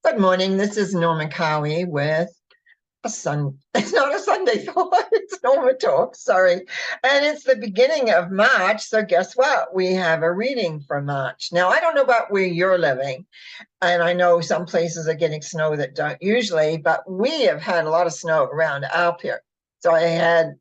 Good morning. This is Norma Cowie with it's not a Sunday thought, it's Norma Talk, sorry. And it's the beginning of March. So guess what? We have a reading for March. Now, I don't know about where you're living, and I know some places are getting snow that don't usually, but we have had a lot of snow around out here. So I had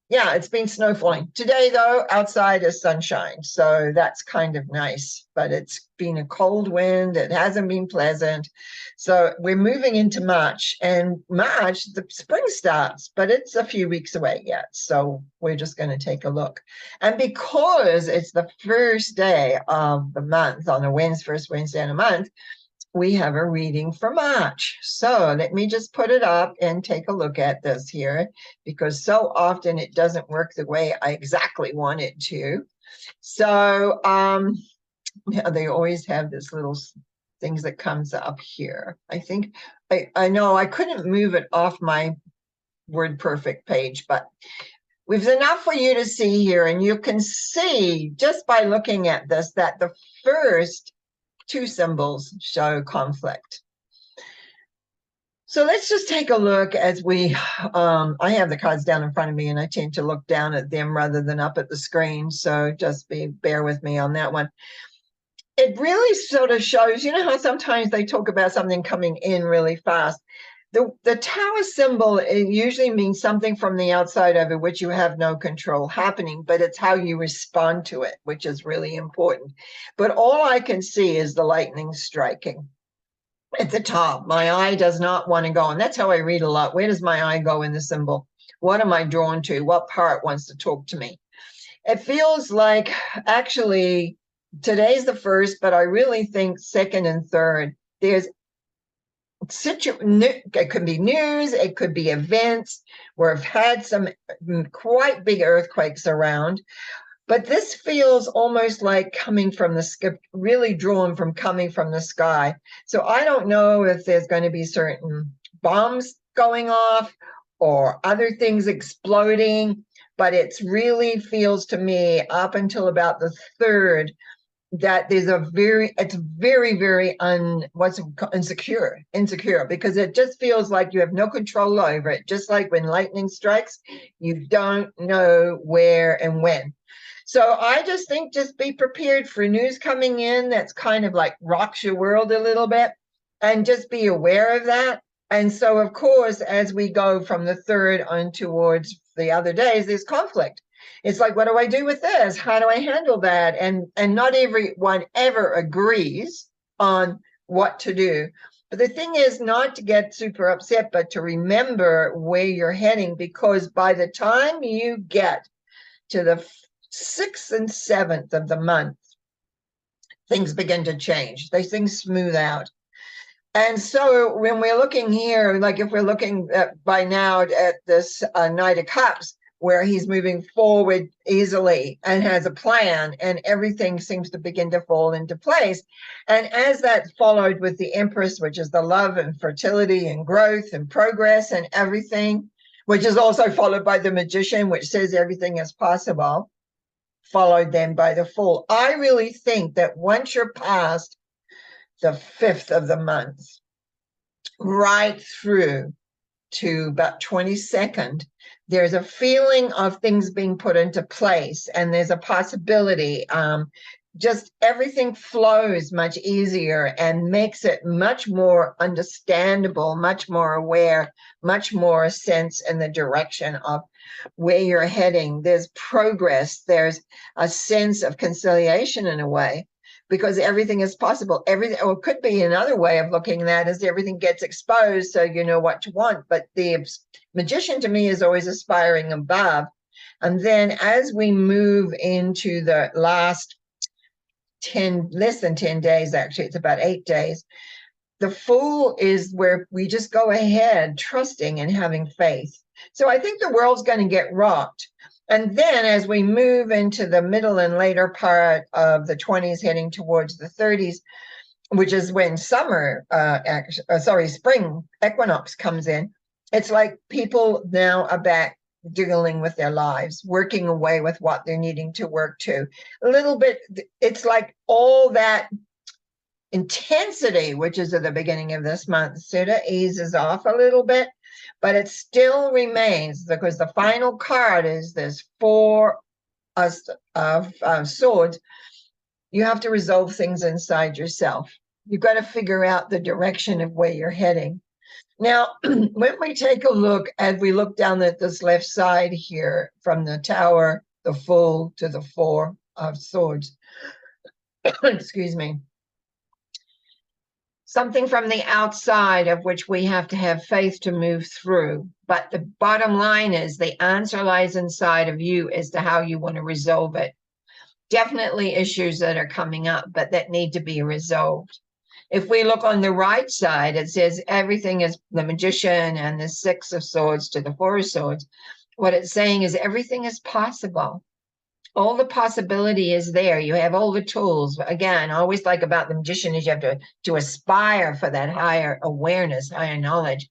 yeah, it's been snow falling. Today, though, outside is sunshine. So that's kind of nice. But it's been a cold wind. It hasn't been pleasant. So we're moving into March. And March, the spring starts, but it's a few weeks away yet. So we're just going to take a look. And because it's the first day of the month, on the first Wednesday in a month, we have a reading for March. So let me just put it up and take a look at this here, because so often it doesn't work the way I exactly want it to. So yeah, they always have this little things that comes up here. I think I know I couldn't move it off my WordPerfect page, but we've enough for you to see here, and you can see just by looking at this that the first two symbols show conflict. So let's just take a look as I have the cards down in front of me and I tend to look down at them rather than up at the screen. So just bear with me on that one. It really sort of shows, you know how sometimes they talk about something coming in really fast. The tower symbol, it usually means something from the outside over which you have no control happening, but it's how you respond to it, which is really important. But all I can see is the lightning striking at the top. My eye does not want to go, and that's how I read a lot. Where does my eye go in the symbol? What am I drawn to? What part wants to talk to me? It feels like actually today's the first, but I really think second and third. There's it could be news, it could be events. We've had some quite big earthquakes around, but this feels almost like coming from the sky, really drawn from coming from the sky. So I don't know if there's going to be certain bombs going off or other things exploding, but it really feels to me up until about the third that there's it's very insecure, because it just feels like you have no control over it. Just like when lightning strikes, you don't know where and when. So I just think just be prepared for news coming in that's kind of like rocks your world a little bit, and just be aware of that. And so, of course, as we go from the third on towards the other days, there's conflict. It's like, what do I do with this? How do I handle that? And not everyone ever agrees on what to do. But the thing is not to get super upset, but to remember where you're heading, because by the time you get to the 6th and 7th of the month, things begin to change. Things smooth out. And so when we're looking here, like if we're looking at, by now at this Knight of Cups, where he's moving forward easily and has a plan, and everything seems to begin to fall into place. And as that followed with the Empress, which is the love and fertility and growth and progress and everything, which is also followed by the Magician, which says everything is possible, followed then by the Fool. I really think that once you're past the 5th of the month, right through to about 22nd, there's a feeling of things being put into place, and there's a possibility. Just everything flows much easier and makes it much more understandable, much more aware, much more sense in the direction of where you're heading. There's progress. There's a sense of conciliation in a way, because everything is possible. Everything, or it could be another way of looking at that, is everything gets exposed so you know what you want. But the Magician to me is always aspiring above. And then as we move into the last less than 10 days, actually, it's about 8 days, the Fool is where we just go ahead trusting and having faith. So I think the world's going to get rocked. And then as we move into the middle and later part of the 20s, heading towards the 30s, which is when spring equinox comes in, it's like people now are back dealing with their lives, working away with what they're needing to work to. A little bit, it's like all that intensity, which is at the beginning of this month, sort of eases off a little bit, but it still remains, because the final card is this Four of Swords. You have to resolve things inside yourself. You've got to figure out the direction of where you're heading. Now, when we take a look, as we look down at this left side here, from the Tower, the Fool, to the Four of Swords, excuse me, something from the outside of which we have to have faith to move through. But the bottom line is the answer lies inside of you as to how you want to resolve it. Definitely issues that are coming up, but that need to be resolved. If we look on the right side, it says everything is the Magician and the Six of Swords to the Four of Swords. What it's saying is everything is possible. All the possibility is there. You have all the tools. Again, I always like about the Magician is you have to aspire for that higher awareness, higher knowledge.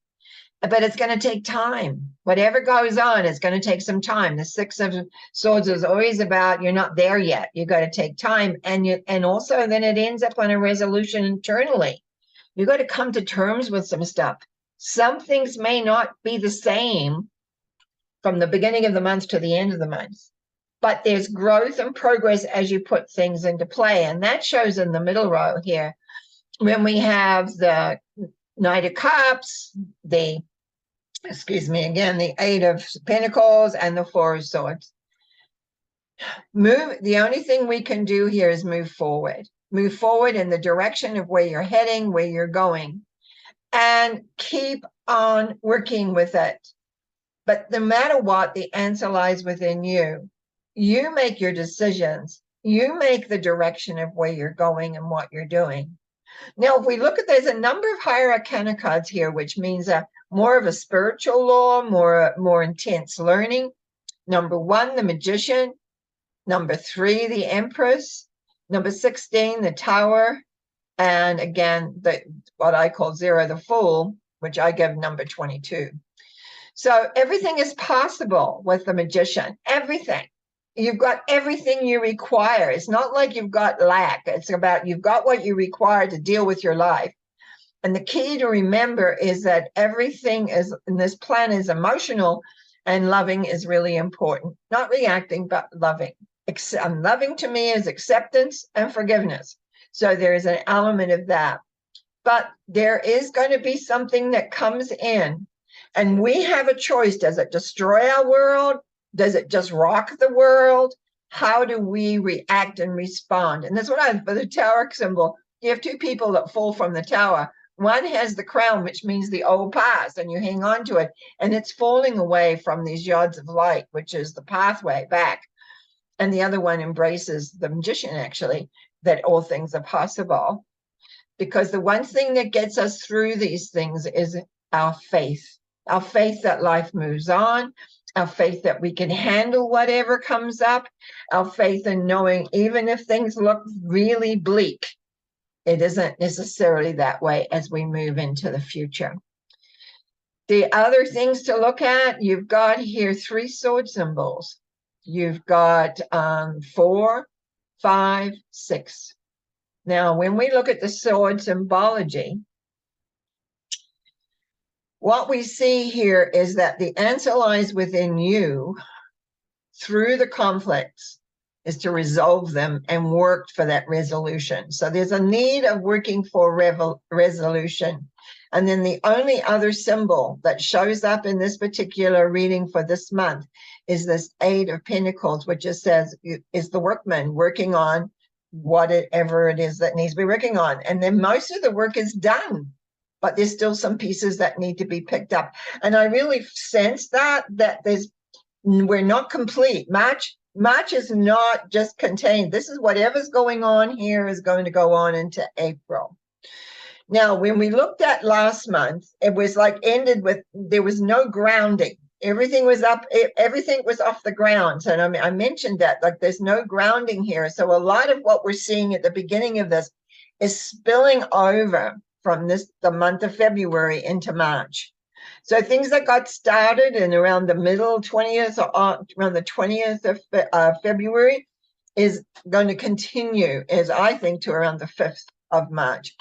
But it's going to take time. Whatever goes on, it's going to take some time. The Six of Swords is always about you're not there yet. You got to take time, and also then it ends up on a resolution internally. You got to come to terms with some stuff. Some things may not be the same from the beginning of the month to the end of the month, but there's growth and progress as you put things into play, and that shows in the middle row here when we have the Knight of Cups, the Eight of Pentacles, and the Four of Swords. The only thing we can do here is move forward. Move forward in the direction of where you're heading, where you're going, and keep on working with it. But no matter what, the answer lies within you. You make your decisions. You make the direction of where you're going and what you're doing. Now, if we look at, there's a number of higher arcana cards here, which means more of a spiritual law, more intense learning. Number 1, the Magician. Number 3, the Empress. Number 16, the Tower. And again, what I call 0, the Fool, which I give number 22. So everything is possible with the Magician. Everything. You've got everything you require. It's not like you've got lack. It's about you've got what you require to deal with your life. And the key to remember is that everything is in this plan is emotional, and loving is really important. Not reacting, but loving. Loving to me is acceptance and forgiveness. So there is an element of that. But there is going to be something that comes in, and we have a choice. Does it destroy our world? Does it just rock the world? How do we react and respond? And that's what for the Tower symbol, you have two people that fall from the tower. One has the crown, which means the old past, and you hang on to it, and it's falling away from these yards of light, which is the pathway back. And the other one embraces the Magician, actually, that all things are possible. Because the one thing that gets us through these things is our faith that life moves on, our faith that we can handle whatever comes up, our faith in knowing even if things look really bleak, it isn't necessarily that way as we move into the future. The other things to look at, you've got here 3 sword symbols. You've got 4, 5, 6. Now, when we look at the sword symbology, what we see here is that the answer lies within you through the conflicts is to resolve them and work for that resolution. So there's a need of working for resolution. And then the only other symbol that shows up in this particular reading for this month is this 8 of Pentacles, which just says is the workman working on whatever it is that needs to be working on. And then most of the work is done, but there's still some pieces that need to be picked up. And I really sense that we're not complete. March is not just contained. This is whatever's going on here is going to go on into April. Now, when we looked at last month, it was like ended with, there was no grounding. Everything was up, everything was off the ground. So I mentioned that, like there's no grounding here. So a lot of what we're seeing at the beginning of this is spilling over from the month of February into March. So things that got started in around the middle 20th or around the 20th of February is going to continue, as I think, to around the 5th of March.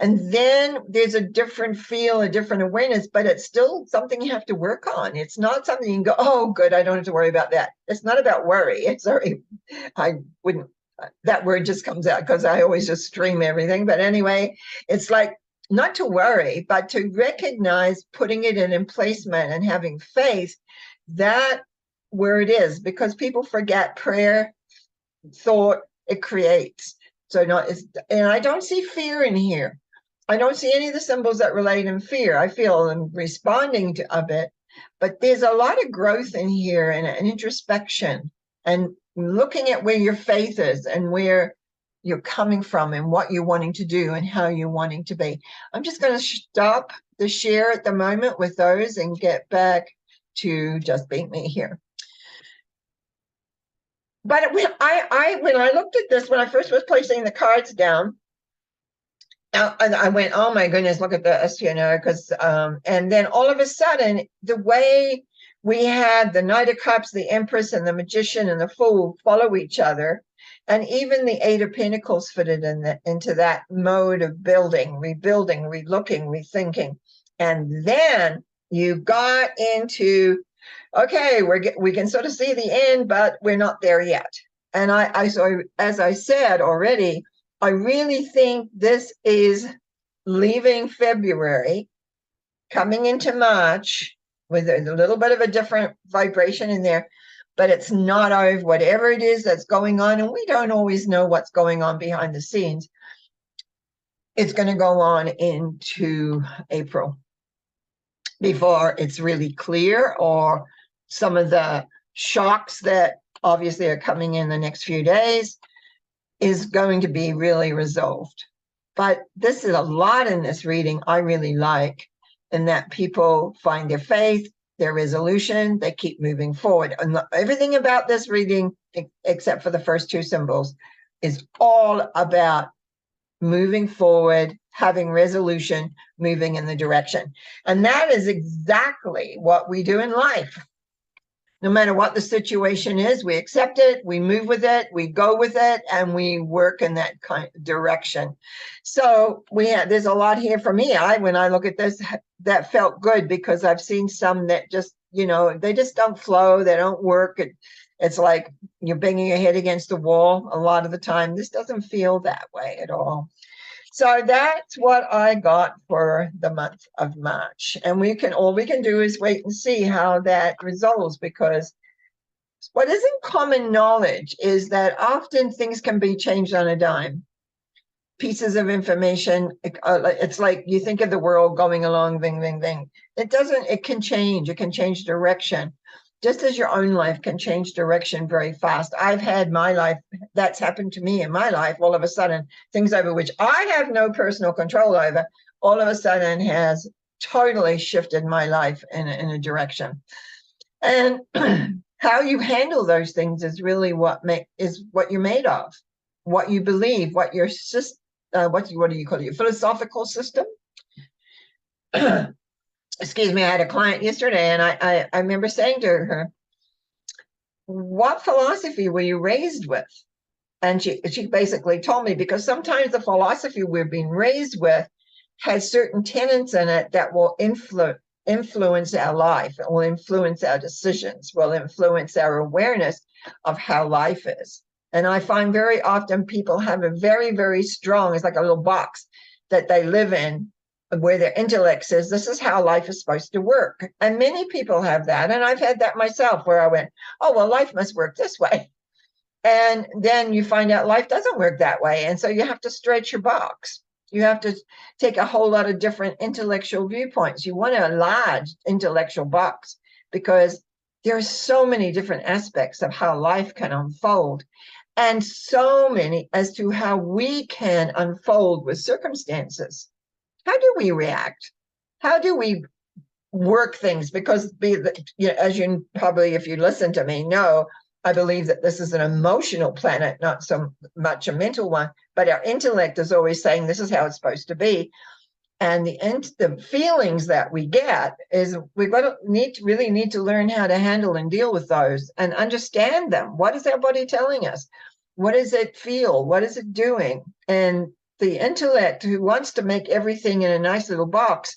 And then there's a different feel, a different awareness, but it's still something you have to work on. It's not something you can go, oh, good, I don't have to worry about that. It's not about worry. It's sorry, I wouldn't, that word just comes out because I always just stream everything. But anyway, it's like not to worry, but to recognize putting it in placement and having faith that where it is, because people forget prayer, thought, it creates. So and I don't see fear in here. I don't see any of the symbols that relate in fear. I feel I'm responding to a bit, but there's a lot of growth in here and an introspection and looking at where your faith is and where you're coming from and what you're wanting to do and how you're wanting to be. I'm just going to stop the share at the moment with those and get back to just being me here. But when I looked at this, when I first was placing the cards down, I went, oh my goodness, look at this, because, and then all of a sudden, the way we had the Knight of Cups, the Empress, and the Magician and the Fool follow each other, and even the Eight of Pentacles fitted into that mode of building, rebuilding, relooking, rethinking. And then you got into, okay, we can sort of see the end, but we're not there yet. And so as I said already, I really think this is leaving February, coming into March with a little bit of a different vibration in there, but it's not over whatever it is that's going on. And we don't always know what's going on behind the scenes. It's going to go on into April before it's really clear, or some of the shocks that obviously are coming in the next few days is going to be really resolved. But this is a lot in this reading I really like, and that people find their faith, their resolution, they keep moving forward. And everything about this reading, except for the first two symbols, is all about moving forward, having resolution, moving in the direction. And that is exactly what we do in life. No matter what the situation is, we accept it, we move with it, we go with it, and we work in that kind of direction. So there's a lot here for me. When I look at this, that felt good, because I've seen some that just, they just don't flow, they don't work. It's like you're banging your head against the wall a lot of the time. This doesn't feel that way at all. So that's what I got for the month of March. And all we can do is wait and see how that resolves, because what isn't common knowledge is that often things can be changed on a dime. Pieces of information, it's like you think of the world going along, bing, bing, bing. It can change direction. Just as your own life can change direction very fast. I've had my life, that's happened to me in my life, all of a sudden, things over which I have no personal control over, all of a sudden has totally shifted my life in a direction. And how you handle those things is really what you're made of, what you believe, what your system, what do you call it, your philosophical system? Excuse me, I had a client yesterday, and I remember saying to her, what philosophy were you raised with? And she basically told me, because sometimes the philosophy we're being raised with has certain tenets in it that will influence our life, it will influence our decisions, will influence our awareness of how life is. And I find very often people have a very, very strong, it's like a little box that they live in, where their intellect says, this is how life is supposed to work. And many people have that. And I've had that myself, where I went, oh, well, life must work this way. And then you find out life doesn't work that way. And so you have to stretch your box. You have to take a whole lot of different intellectual viewpoints. You want a large intellectual box, because there are so many different aspects of how life can unfold, and so many as to how we can unfold with circumstances. How do we react? How do we work things? Because as you probably, if you listen to me, know, I believe that this is an emotional planet, not so much a mental one, but our intellect is always saying this is how it's supposed to be. And the feelings that we get is we've got to really need to learn how to handle and deal with those and understand them. What is our body telling us? What does it feel? What is it doing? And the intellect who wants to make everything in a nice little box,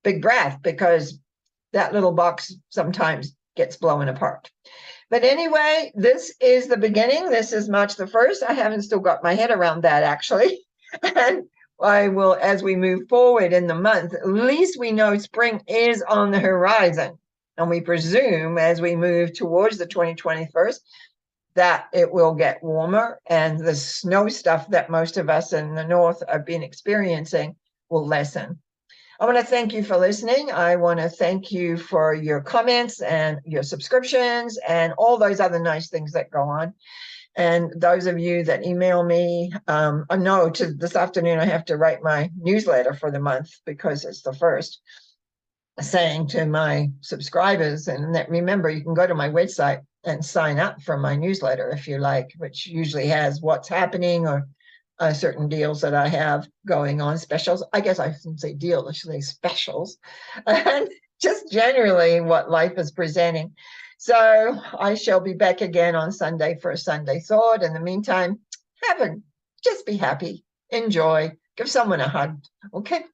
big breath, because that little box sometimes gets blown apart. But anyway, this is the beginning. This is March the 1st. I haven't still got my head around that, actually. And I will, as we move forward in the month, at least we know spring is on the horizon. And we presume as we move towards the 2021st that it will get warmer and the snow stuff that most of us in the north have been experiencing will lessen. I want to thank you for listening. I want to thank you for your comments and your subscriptions and all those other nice things that go on. And those of you that email me, no, this afternoon I have to write my newsletter for the month because it's the first, saying to my subscribers, and that remember, you can go to my website and sign up for my newsletter if you like, which usually has what's happening or certain deals that I have going on, specials. I guess I shouldn't say deal, I should say specials, and just generally what life is presenting. So I shall be back again on Sunday for a Sunday Thought. In the meantime, just be happy, enjoy, give someone a hug. Okay,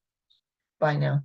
bye now.